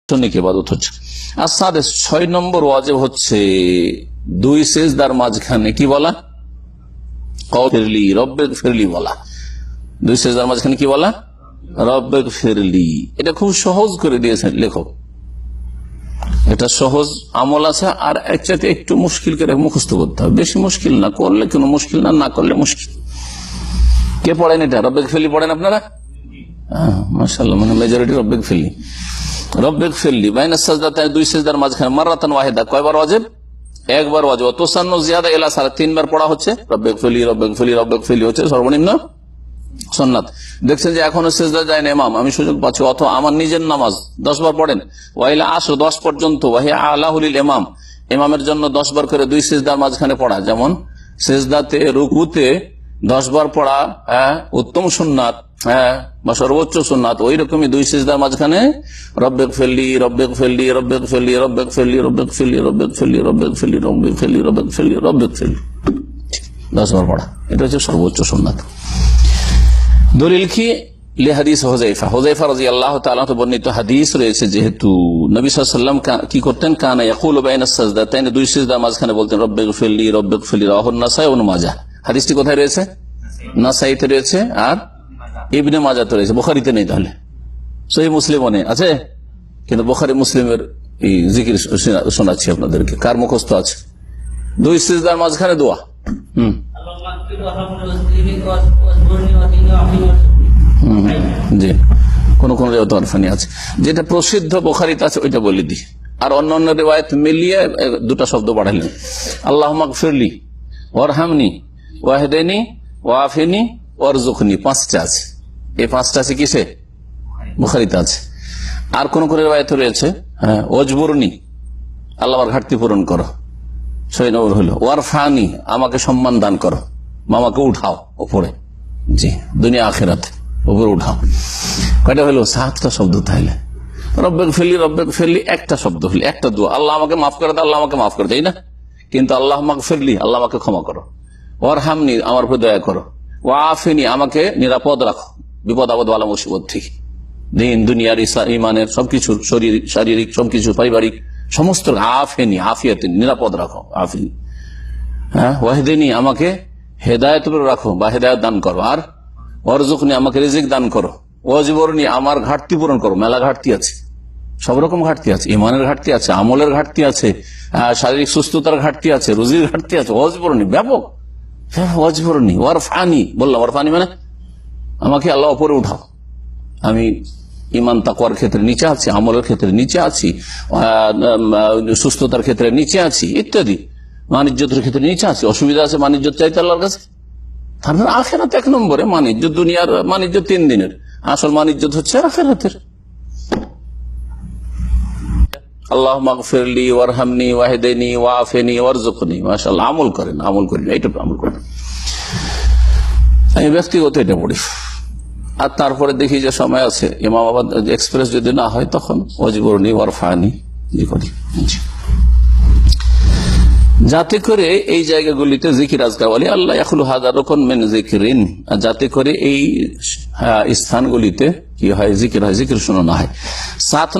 ইবাদত হচ্ছে। আর 6 নম্বর ওয়াজিব হচ্ছে দুই সিজদার মাঝখানে কি বলা? রব্বিক ফিরলি বলা। দুই সিজদার মাঝখানে কি বলা? রব্বিক ফিরলি। এটা খুব সহজ করে দিয়েছেন লেখক। এটা সহজ আমল আছে, আর একসাথে একটু মুশকিল করে মুখস্থ করতে হবে। বেশি মুশকিল না, করলে কোনো মুশকিল না, না করলে মুশকিল। কে পড়েন এটা? রব্বিক ফিরলি পড়েন আপনারা? মাশাআল্লাহ, মানে মেজরিটি রব্বিক ফিরলি। রব্বিক ফিরলি বাইনা সাজদাতাইন, দুই সিজদার মাঝখানে মাররাতান ওয়াহিদা, কয়বার ওয়াজিব? একবার ওয়াজিব। তুসান্নু জিয়াদা ইলা সালাত, 3 বার পড়া হচ্ছে। রব্বিক ফিরলি রব্বিক ফিরলি রব্বিক ফিরলি হচ্ছে সর্বনিম্ন সুন্নাত। দেখছেন যে এখনো সিজদা যায় না ইমাম, আমি সুযোগ পাচ্ছি, অথবা আমার নিজের নামাজ 10 বার পড়েন। ওয়াইলা 10 পর্যন্ত, ওয়াহিয়া আলাহুল ইমাম, ইমামের জন্য 10 বার করে দুই সিজদার মাঝখানে পড়া। যেমন সিজদাতে রুকুতে 10 বার পড়া উত্তম সুন্নাত, বা সর্বোচ্চ সুন্নাত, ওই রকমই দুই সিজদার মাঝখানে রব্বিক ফিরলি রব্বিক ফিরলি রব্বিক ফিরলি রব্বিক ফিরলি রব্বিক ফিরলি রব্বিক ফিরলি রব্বিক ফিরলি রব্বিক ফিরলি রব্বিক ফিরলি রব্বিক ফিরলি 10 বার পড়া। এটা হচ্ছে সর্বোচ্চ সুন্নাত। দলিল কি? হাদিস হুযায়ফা, হুযায়ফা রাদিয়াল্লাহু তাআলা বর্ণিত হাদিস রয়েছে, যেহেতু নবী সাল্লাল্লাহু আলাইহি ওয়াসাল্লাম কি করতেন, কানা ইয়াকুলু বাইনা সাজদাতাইন, দুই সিজদার মাঝখানে বলতেন রব্বিক ফিরলি রব্বিক ফিরলি, রাওয়াহু নাসাই ওয়া ইবনে মাজাহ। হাদিসটি কোথায় রয়েছে? নাসাইতে রয়েছে, আর ইবনে মাজাহতে রয়েছে, বুখারীতে নেই। তাহলে সহিহ মুসলিমও নেই, আছে, কিন্তু বুখারী মুসলিমের এই জিকির শোনাচ্ছি আপনাদেরকে। কার মুখস্থ আছে? দুই সিজদার মাঝখানে দোয়া। জি, কোন কোন রিওয়ায়াত অরফানি আছে, যেটা প্রসিদ্ধ বুখারীতে আছে ওইটা বলে দিই। আর অন্যান্য রিওয়ায়াত মিলিয়ে দুটা শব্দ বাড়াইলেন, আল্লাহুম্মা গফিরলি ওয়ারহামনি ওয়াহদিনি ওয়াআফিনি ওয়ারযুকনি, 5টা আছে। এই 5টা আছে কিসে? বুখারীতে আছে। আর কোন কোন রিওয়ায়াতে রয়েছে ওয়াজবুরনি, আল্লাহ আমার ঘাটতি পূরণ করো। 6 নম্বর হলো ওয়ারফানি, আমাকে সম্মান দান করো, আমাকে উঠাও উপরে, জি, দুনিয়া আখিরাতে উপরে উঠাও। কয়টা হলো? 7টা শব্দ। তাহলে রব্বিক ফিরলি রব্বিক ফিরলি একটা শব্দ হলো, একটা দোয়া। আল্লাহ আমাকে মাফ করে দাও, আল্লাহ আমাকে মাফ করে দেয় না, কিন্তু আল্লাহ মাগফিরলি, আল্লাহ আমাকে ক্ষমা করো। ওয়ারহামনি, আমার উপর দয়া করো। ওয়াআফিনি, আমাকে নিরাপদ রাখো বিপদ আপদ বালা মুসিবত থেকে, দিন দুনিয়ার ইমানের সবকিছু, শারীরিক সবকিছু, পারিবারিক সমস্ত। আফিনি, আফিয়াতে নিরাপদ রাখো, আফিনি। ওয়াহদিনি, আমাকে হেদায়েত করে রাখো বা হেদায়েত দান করো। আর ওয়ারযুকনি, আমাকে রিজিক দান করো। ওয়াজবুরনি, আমার ঘাটতি পূরণ করো। মেলা ঘাটতি আছে, সব রকম ঘাটতি আছে, ইমানের ঘাটতি আছে, আমলের ঘাটতি আছে, শারীরিক সুস্থতার ঘাটতি আছে, রুজির ঘাটতি আছে। ওয়াজবুরনি, ব্যাপক। ওয়াজবুরনি ওয়ারফানি, বললাম ওয়ারফানি মানে আমাকে আল্লাহ উপরে উঠাও। আমি ইমান তাকওয়ার ক্ষেত্রে নিচে আছি, আমলের ক্ষেত্রে নিচে আছি, সুস্থতার ক্ষেত্রে নিচে আছি, ইত্যাদি। মানিজ্যতের ক্ষেত্রে নিচে আছি, অসুবিধা আছে মানিজ্য চাইতে আল্লাহর কাছে। তারপর আখিরাত 1 নম্বরে। মানিজ্য দুনিয়ার মানিজ্য 3 দিনের, আসল মানিজ্য হচ্ছে আখিরাতের। আল্লাহ মাগফিরলি ওয়ারহামনি ওয়াহদিনি ওয়াআফিনি ওয়ারযুকনি। মাশাআল্লাহ, আমল করেন, আমল করেন, এটা আমল করেন। আমি ব্যক্তিগত এটা পড়ি। আর তারপরে দেখি যে সময় আছে, ইমামাবাদ এক্সপ্রেস যদি না হয় তখন ওয়াজবুরনি ওয়ারফানি করি, যাতে করে এই জায়গাগুলিতে জিকির আজকার বলি আল্লাহ ইয়াখলু হাযা রুকুন মিন যিকরিন, যাতে করে এই স্থানগুলিতে কি হয়? জিকির হয়, জিকির শোনানো হয়। 7